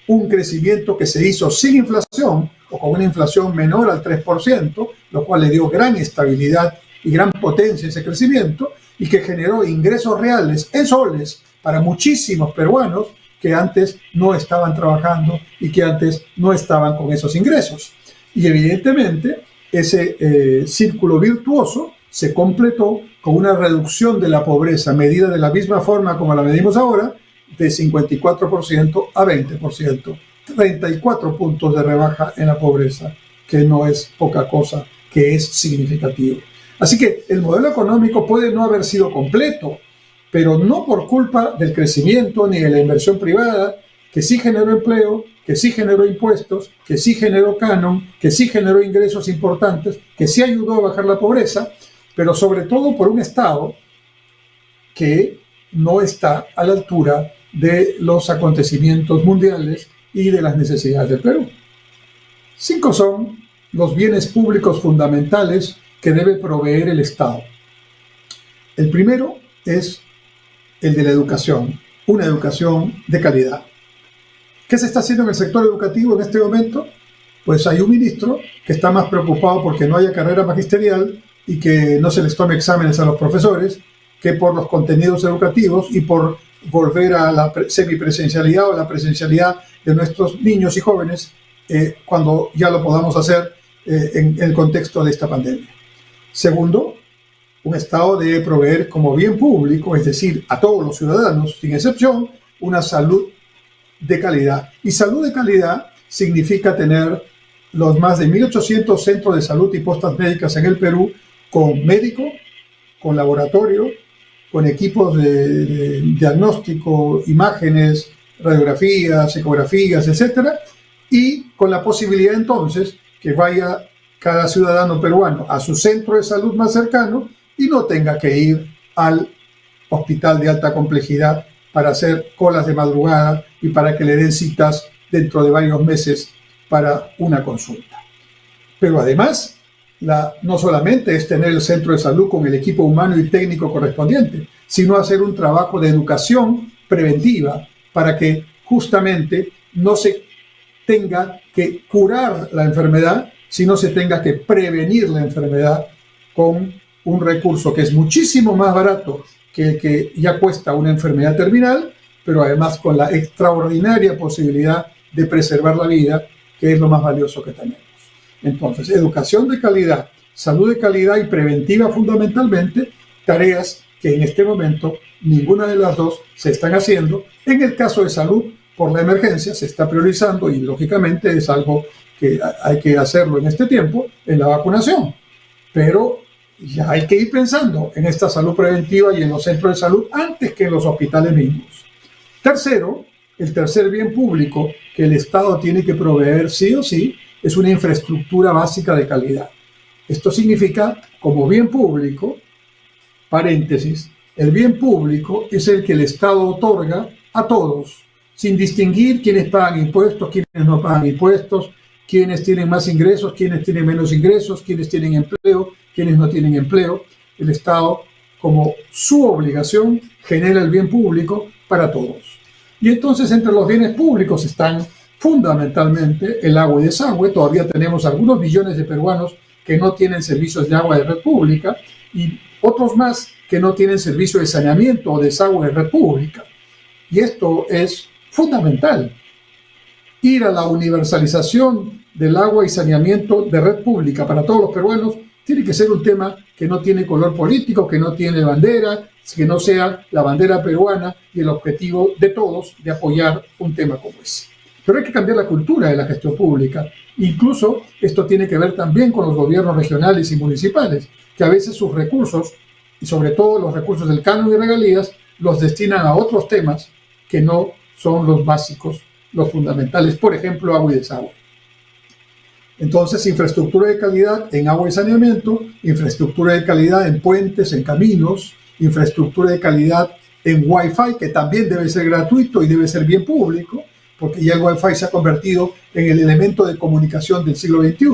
Speaker 1: un crecimiento que se hizo sin inflación o con una inflación menor al 3%, lo cual le dio gran estabilidad y gran potencia a ese crecimiento y que generó ingresos reales en soles para muchísimos peruanos que antes no estaban trabajando y que antes no estaban con esos ingresos. Y evidentemente ese círculo virtuoso se completó con una reducción de la pobreza medida de la misma forma como la medimos ahora, de 54% a 20%, 34 puntos de rebaja en la pobreza, que no es poca cosa, que es significativo. Así que el modelo económico puede no haber sido completo, pero no por culpa del crecimiento ni de la inversión privada, que sí generó empleo, que sí generó impuestos, que sí generó canon, que sí generó ingresos importantes, que sí ayudó a bajar la pobreza, pero sobre todo por un Estado que no está a la altura de los acontecimientos mundiales y de las necesidades del Perú. 5 son los bienes públicos fundamentales que debe proveer el Estado. El primero es el de la educación, una educación de calidad. ¿Qué se está haciendo en el sector educativo en este momento? Pues hay un ministro que está más preocupado porque no haya carrera magisterial y que no se les tome exámenes a los profesores que por los contenidos educativos y por volver a la semipresencialidad o la presencialidad de nuestros niños y jóvenes cuando ya lo podamos hacer en el contexto de esta pandemia. Segundo, un Estado debe proveer como bien público, es decir, a todos los ciudadanos, sin excepción, una salud de calidad. Y salud de calidad significa tener los más de 1.800 centros de salud y postas médicas en el Perú con médico, con laboratorio, con equipos de diagnóstico, imágenes, radiografías, ecografías, etcétera, y con la posibilidad entonces que vaya cada ciudadano peruano a su centro de salud más cercano y no tenga que ir al hospital de alta complejidad para hacer colas de madrugada y para que le den citas dentro de varios meses para una consulta. Pero además, no solamente es tener el centro de salud con el equipo humano y técnico correspondiente, sino hacer un trabajo de educación preventiva para que justamente no se tenga que curar la enfermedad, sino se tenga que prevenir la enfermedad con un recurso que es muchísimo más barato que el que ya cuesta una enfermedad terminal, pero además con la extraordinaria posibilidad de preservar la vida, que es lo más valioso que tenemos. Entonces, educación de calidad, salud de calidad y preventiva fundamentalmente, tareas que en este momento ninguna de las dos se están haciendo. En el caso de salud, por la emergencia, se está priorizando y lógicamente es algo que hay que hacerlo en este tiempo, en la vacunación. Pero ya hay que ir pensando en esta salud preventiva y en los centros de salud antes que en los hospitales mismos. Tercero, el tercer bien público que el Estado tiene que proveer sí o sí es una infraestructura básica de calidad. Esto significa, como bien público, paréntesis, el bien público es el que el Estado otorga a todos, sin distinguir quiénes pagan impuestos, quiénes no pagan impuestos, quiénes tienen más ingresos, quiénes tienen menos ingresos, quiénes tienen empleo, quiénes no tienen empleo. El Estado, como su obligación, genera el bien público para todos. Y entonces entre los bienes públicos están fundamentalmente el agua y desagüe. Todavía tenemos algunos millones de peruanos que no tienen servicios de agua de red pública y otros más que no tienen servicio de saneamiento o desagüe de red pública. Y esto es fundamental. Ir a la universalización del agua y saneamiento de red pública para todos los peruanos tiene que ser un tema que no tiene color político, que no tiene bandera, que no sea la bandera peruana y el objetivo de todos de apoyar un tema como ese. Pero hay que cambiar la cultura de la gestión pública. Incluso esto tiene que ver también con los gobiernos regionales y municipales, que a veces sus recursos, y sobre todo los recursos del canon y regalías, los destinan a otros temas que no son los básicos, los fundamentales, por ejemplo, agua y desagüe. Entonces, infraestructura de calidad en agua y saneamiento, infraestructura de calidad en puentes, en caminos, infraestructura de calidad en Wi-Fi, que también debe ser gratuito y debe ser bien público, porque ya el Wi-Fi se ha convertido en el elemento de comunicación del siglo XXI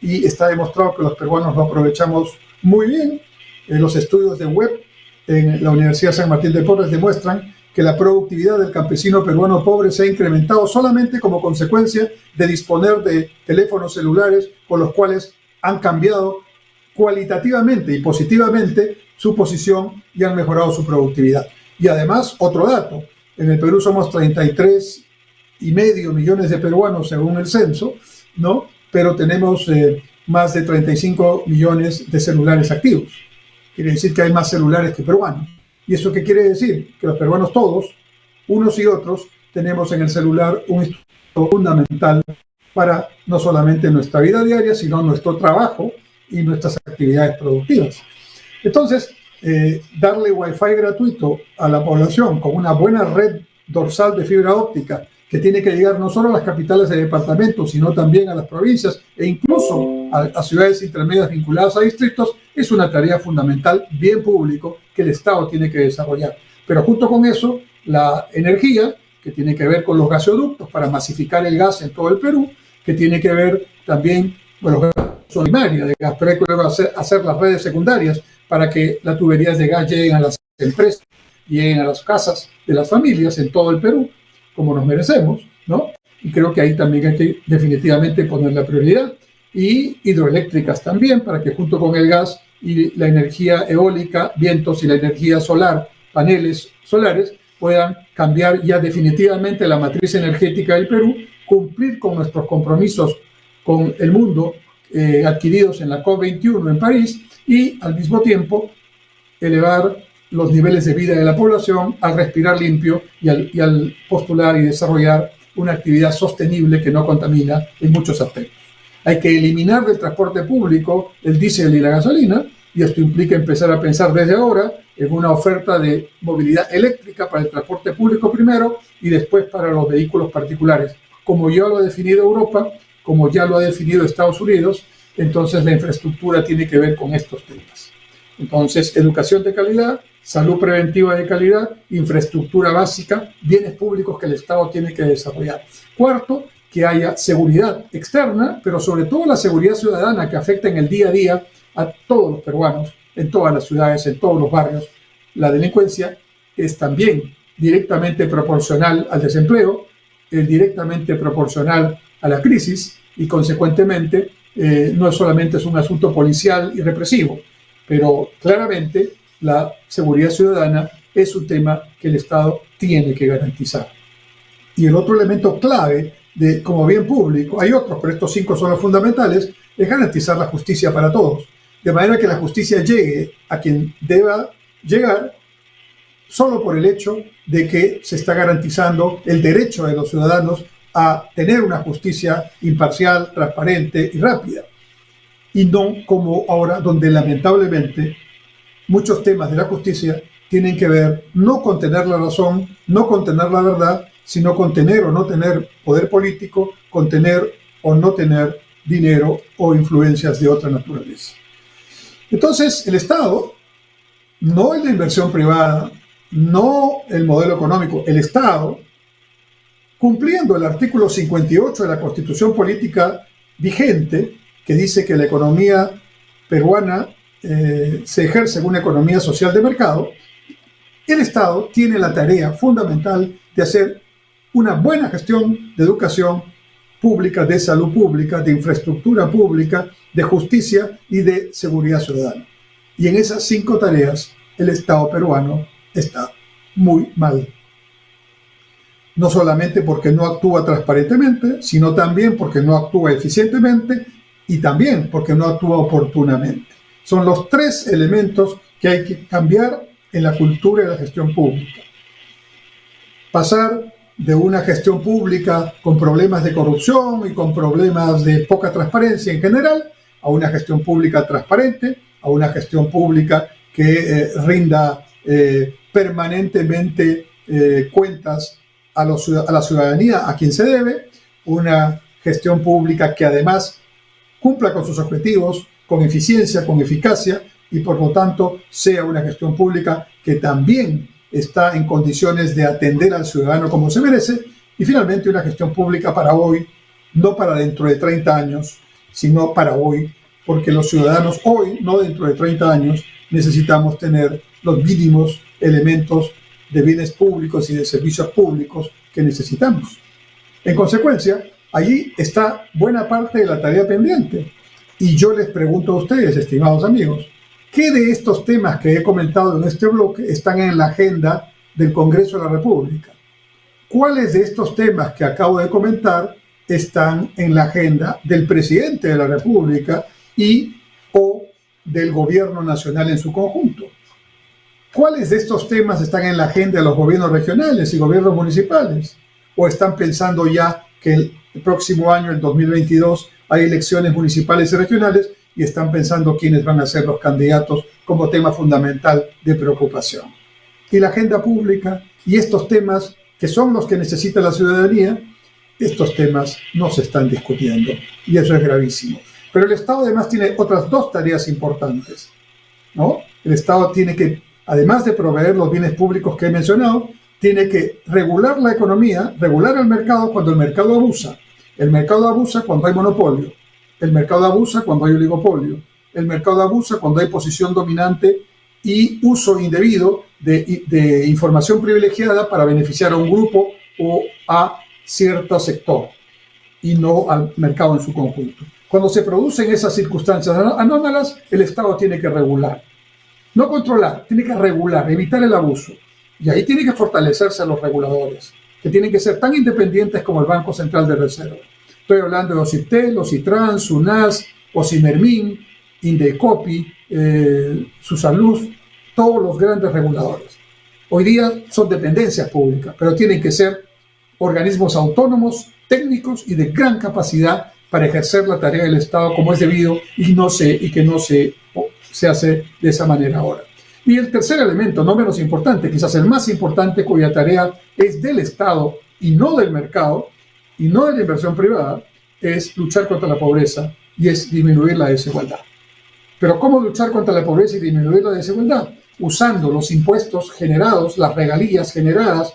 Speaker 1: y está demostrado que los peruanos lo aprovechamos muy bien. Los estudios de web en la Universidad San Martín de Porres demuestran que la productividad del campesino peruano pobre se ha incrementado solamente como consecuencia de disponer de teléfonos celulares con los cuales han cambiado cualitativamente y positivamente su posición y han mejorado su productividad. Y además, otro dato, en el Perú somos 33,5 millones de peruanos según el censo, ¿no? Pero tenemos más de 35 millones de celulares activos. Quiere decir que hay más celulares que peruanos. ¿Y eso qué quiere decir? Que los peruanos todos, unos y otros, tenemos en el celular un instrumento fundamental para no solamente nuestra vida diaria, sino nuestro trabajo y nuestras actividades productivas. Entonces, darle Wi-Fi gratuito a la población con una buena red dorsal de fibra óptica que tiene que llegar no solo a las capitales de departamentos, sino también a las provincias e incluso a ciudades intermedias vinculadas a distritos, es una tarea fundamental, bien público, que el Estado tiene que desarrollar. Pero junto con eso, la energía, que tiene que ver con los gasoductos para masificar el gas en todo el Perú, que tiene que ver también con los gasos primarios de gas, pero hay que luego hacer las redes secundarias para que las tuberías de gas lleguen a las empresas, lleguen a las casas de las familias en todo el Perú, como nos merecemos, ¿no? Y creo que ahí también hay que definitivamente poner la prioridad. Y hidroeléctricas también, para que junto con el gas y la energía eólica, vientos y la energía solar, paneles solares, puedan cambiar ya definitivamente la matriz energética del Perú, cumplir con nuestros compromisos con el mundo adquiridos en la COP21 en París y al mismo tiempo elevar los niveles de vida de la población al respirar limpio y al postular y desarrollar una actividad sostenible que no contamina en muchos aspectos. Hay que eliminar del transporte público el diésel y la gasolina, y esto implica empezar a pensar desde ahora en una oferta de movilidad eléctrica para el transporte público primero y después para los vehículos particulares. Como ya lo ha definido Europa, como ya lo ha definido Estados Unidos, entonces la infraestructura tiene que ver con estos temas. Entonces, educación de calidad, salud preventiva de calidad, infraestructura básica, bienes públicos que el Estado tiene que desarrollar. Cuarto, que haya seguridad externa, pero sobre todo la seguridad ciudadana que afecta en el día a día a todos los peruanos, en todas las ciudades, en todos los barrios. La delincuencia es también directamente proporcional al desempleo, es directamente proporcional a la crisis y consecuentemente no solamente es un asunto policial y represivo, pero claramente la seguridad ciudadana es un tema que el Estado tiene que garantizar. Y el otro elemento clave como bien público, hay otros, pero estos 5 son los fundamentales, es garantizar la justicia para todos, de manera que la justicia llegue a quien deba llegar solo por el hecho de que se está garantizando el derecho de los ciudadanos a tener una justicia imparcial, transparente y rápida, y no como ahora, donde lamentablemente muchos temas de la justicia tienen que ver no con tener la razón, no con tener la verdad, sino con tener o no tener poder político, con tener o no tener dinero o influencias de otra naturaleza. Entonces, el Estado, no el de inversión privada, no el modelo económico, el Estado, cumpliendo el artículo 58 de la Constitución Política vigente, que dice que la economía peruana se ejerce en una economía social de mercado, el Estado tiene la tarea fundamental de hacer una buena gestión de educación pública, de salud pública, de infraestructura pública, de justicia y de seguridad ciudadana. Y en esas 5 tareas, el Estado peruano está muy mal. No solamente porque no actúa transparentemente, sino también porque no actúa eficientemente y también porque no actúa oportunamente. Son los 3 elementos que hay que cambiar en la cultura de la gestión pública. Pasar de una gestión pública con problemas de corrupción y con problemas de poca transparencia en general, a una gestión pública transparente, a una gestión pública que rinda permanentemente cuentas a la ciudadanía a quien se debe, una gestión pública que además cumpla con sus objetivos, con eficiencia, con eficacia, y por lo tanto sea una gestión pública que también está en condiciones de atender al ciudadano como se merece, y finalmente una gestión pública para hoy, no para dentro de 30 años, sino para hoy, porque los ciudadanos hoy, no dentro de 30 años, necesitamos tener los mínimos elementos de bienes públicos y de servicios públicos que necesitamos. En consecuencia, allí está buena parte de la tarea pendiente. Y yo les pregunto a ustedes, estimados amigos, ¿qué de estos temas que he comentado en este bloque están en la agenda del Congreso de la República? ¿Cuáles de estos temas que acabo de comentar están en la agenda del presidente de la República y o del gobierno nacional en su conjunto? ¿Cuáles de estos temas están en la agenda de los gobiernos regionales y gobiernos municipales? ¿O están pensando ya que el próximo año, el 2022, hay elecciones municipales y regionales y están pensando quiénes van a ser los candidatos como tema fundamental de preocupación? Y la agenda pública y estos temas que son los que necesita la ciudadanía, estos temas no se están discutiendo y eso es gravísimo. Pero el Estado además tiene otras dos tareas importantes, ¿no? El Estado tiene que, además de proveer los bienes públicos que he mencionado, tiene que regular la economía, regular el mercado cuando el mercado abusa. El mercado abusa cuando hay monopolio. El mercado abusa cuando hay oligopolio. El mercado abusa cuando hay posición dominante y uso indebido de información privilegiada para beneficiar a un grupo o a cierto sector y no al mercado en su conjunto. Cuando se producen esas circunstancias anómalas, el Estado tiene que regular. No controlar, tiene que regular, evitar el abuso. Y ahí tiene que fortalecerse a los reguladores, que tienen que ser tan independientes como el Banco Central de Reserva. Estoy hablando de OCIPTEL, OCITRAN, SUNAS, OCIMERMIN, INDECOPI, SUSALUZ, todos los grandes reguladores. Hoy día son dependencias públicas, pero tienen que ser organismos autónomos, técnicos y de gran capacidad para ejercer la tarea del Estado como es debido y que no se hace de esa manera ahora. Y el tercer elemento, no menos importante, quizás el más importante, cuya tarea es del Estado y no del mercado y no de la inversión privada, es luchar contra la pobreza y es disminuir la desigualdad. Pero ¿cómo luchar contra la pobreza y disminuir la desigualdad? Usando los impuestos generados, las regalías generadas,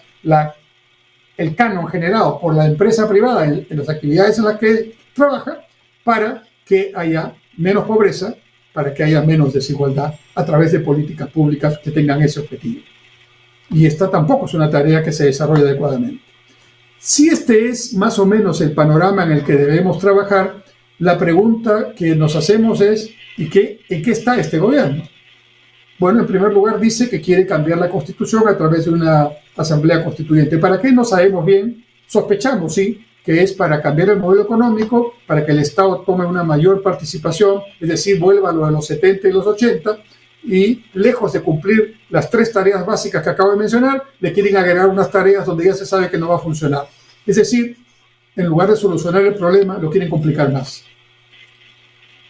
Speaker 1: el canon generado por la empresa privada en las actividades en las que trabaja, para que haya menos pobreza, para que haya menos desigualdad a través de políticas públicas que tengan ese objetivo. Y esta tampoco es una tarea que se desarrolla adecuadamente. Si este es más o menos el panorama en el que debemos trabajar, la pregunta que nos hacemos es, ¿en qué está este gobierno? Bueno, en primer lugar dice que quiere cambiar la Constitución a través de una asamblea constituyente. ¿Para qué? No sabemos bien. Sospechamos, sí, que es para cambiar el modelo económico, para que el Estado tome una mayor participación, es decir, vuelva a lo de los 70 y los 80, y lejos de cumplir las tres tareas básicas que acabo de mencionar, le quieren agregar unas tareas donde ya se sabe que no va a funcionar. Es decir, en lugar de solucionar el problema, lo quieren complicar más.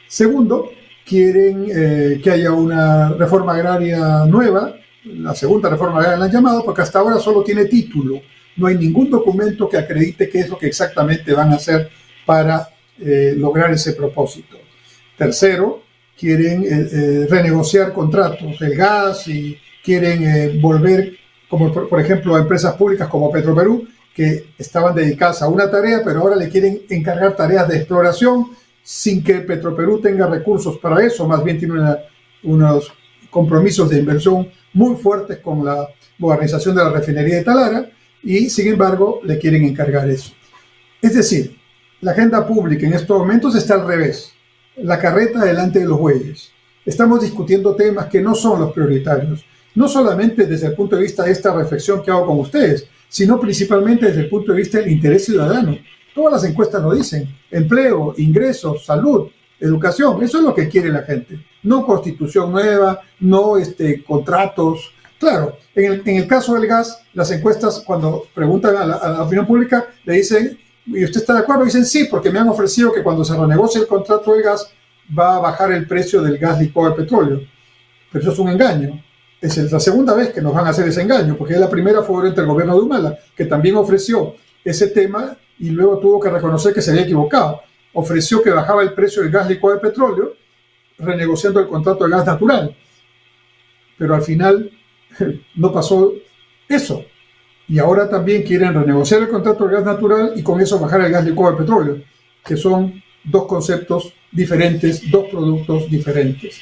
Speaker 1: Segundo, quieren que haya una reforma agraria nueva, la segunda reforma agraria la han llamado, porque hasta ahora solo tiene título. No hay ningún documento que acredite qué es lo que exactamente van a hacer para lograr ese propósito. Tercero, quieren renegociar contratos del gas y quieren volver, como por ejemplo, a empresas públicas como Petroperú, que estaban dedicadas a una tarea, pero ahora le quieren encargar tareas de exploración sin que Petroperú tenga recursos para eso, más bien tiene unos compromisos de inversión muy fuertes con la modernización de la refinería de Talara, y sin embargo le quieren encargar eso. Es decir, la agenda pública en estos momentos está al revés, la carreta delante de los bueyes. Estamos discutiendo temas que no son los prioritarios, no solamente desde el punto de vista de esta reflexión que hago con ustedes, sino principalmente desde el punto de vista del interés ciudadano. Todas las encuestas lo dicen: empleo, ingresos, salud, educación. Eso es lo que quiere la gente. No constitución nueva, no contratos. Claro, en el caso del gas, las encuestas, cuando preguntan a la opinión pública, le dicen, ¿y usted está de acuerdo? Dicen sí, porque me han ofrecido que cuando se renegocie el contrato del gas va a bajar el precio del gas licuado de petróleo. Pero eso es un engaño. Es la segunda vez que nos van a hacer ese engaño, porque la primera fue durante el gobierno de Humala, que también ofreció ese tema y luego tuvo que reconocer que se había equivocado. Ofreció que bajaba el precio del gas licuado de petróleo, renegociando el contrato de gas natural. Pero al final no pasó eso. Y ahora también quieren renegociar el contrato de gas natural y con eso bajar el gas licuado de petróleo, que son dos conceptos diferentes, dos productos diferentes.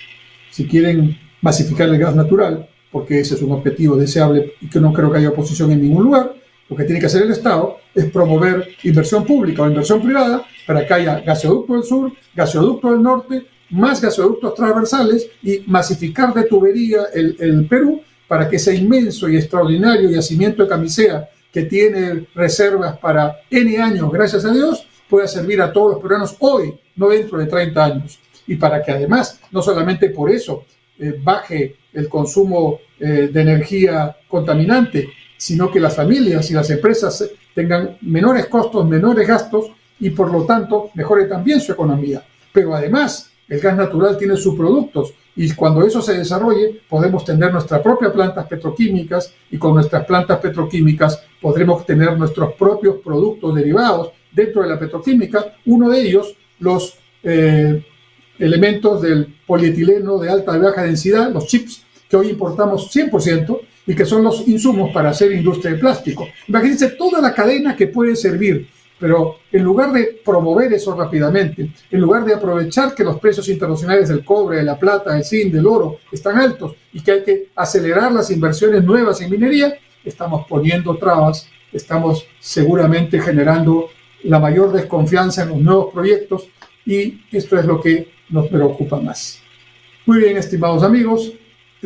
Speaker 1: Si quieren masificar el gas natural, porque ese es un objetivo deseable y que no creo que haya oposición en ningún lugar, Lo que tiene que hacer el Estado es promover inversión pública o inversión privada para que haya gasoducto del sur, gasoducto del norte, más gasoductos transversales y masificar de tubería el Perú para que ese inmenso y extraordinario yacimiento de Camisea, que tiene reservas para N años, gracias a Dios, pueda servir a todos los peruanos hoy, no dentro de 30 años. Y para que además, no solamente por eso, baje el consumo de energía contaminante, sino que las familias y las empresas tengan menores costos, menores gastos y por lo tanto mejore también su economía. Pero además, el gas natural tiene subproductos y cuando eso se desarrolle podemos tener nuestras propias plantas petroquímicas y con nuestras plantas petroquímicas podremos tener nuestros propios productos derivados dentro de la petroquímica, uno de ellos los elementos del polietileno de alta y baja densidad, los chips, que hoy importamos 100% y que son los insumos para hacer industria de plástico. Imagínense toda la cadena que puede servir, pero en lugar de promover eso rápidamente, en lugar de aprovechar que los precios internacionales del cobre, de la plata, del zinc, del oro están altos y que hay que acelerar las inversiones nuevas en minería, estamos poniendo trabas, estamos seguramente generando la mayor desconfianza en los nuevos proyectos y esto es lo que nos preocupa más. Muy bien, estimados amigos,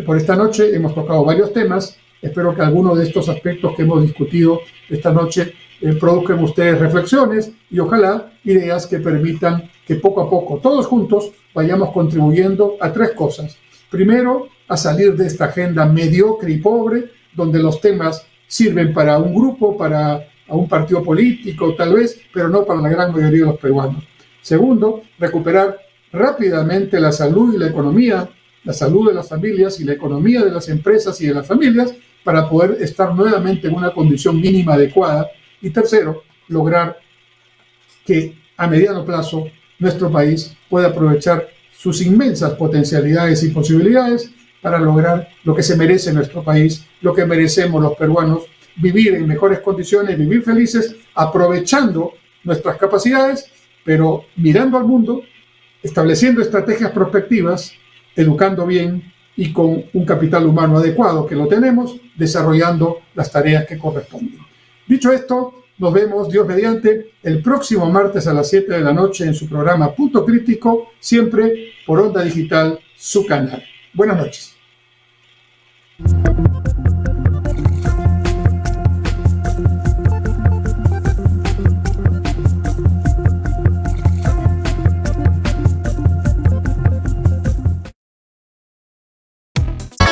Speaker 1: por esta noche hemos tocado varios temas. Espero que algunos de estos aspectos que hemos discutido esta noche produzcan ustedes reflexiones y ojalá ideas que permitan que poco a poco, todos juntos, vayamos contribuyendo a tres cosas. Primero, a salir de esta agenda mediocre y pobre, donde los temas sirven para un grupo, para un partido político tal vez, pero no para la gran mayoría de los peruanos. Segundo, recuperar rápidamente la salud y la economía, la salud de las familias y la economía de las empresas y de las familias para poder estar nuevamente en una condición mínima adecuada. Y tercero, lograr que a mediano plazo nuestro país pueda aprovechar sus inmensas potencialidades y posibilidades para lograr lo que se merece nuestro país, lo que merecemos los peruanos, vivir en mejores condiciones, vivir felices, aprovechando nuestras capacidades, pero mirando al mundo, estableciendo estrategias prospectivas, educando bien y con un capital humano adecuado que lo tenemos, desarrollando las tareas que corresponden. Dicho esto, nos vemos, Dios mediante, el próximo martes a las 7 de la noche en su programa Punto Crítico, siempre por Onda Digital, su canal. Buenas noches.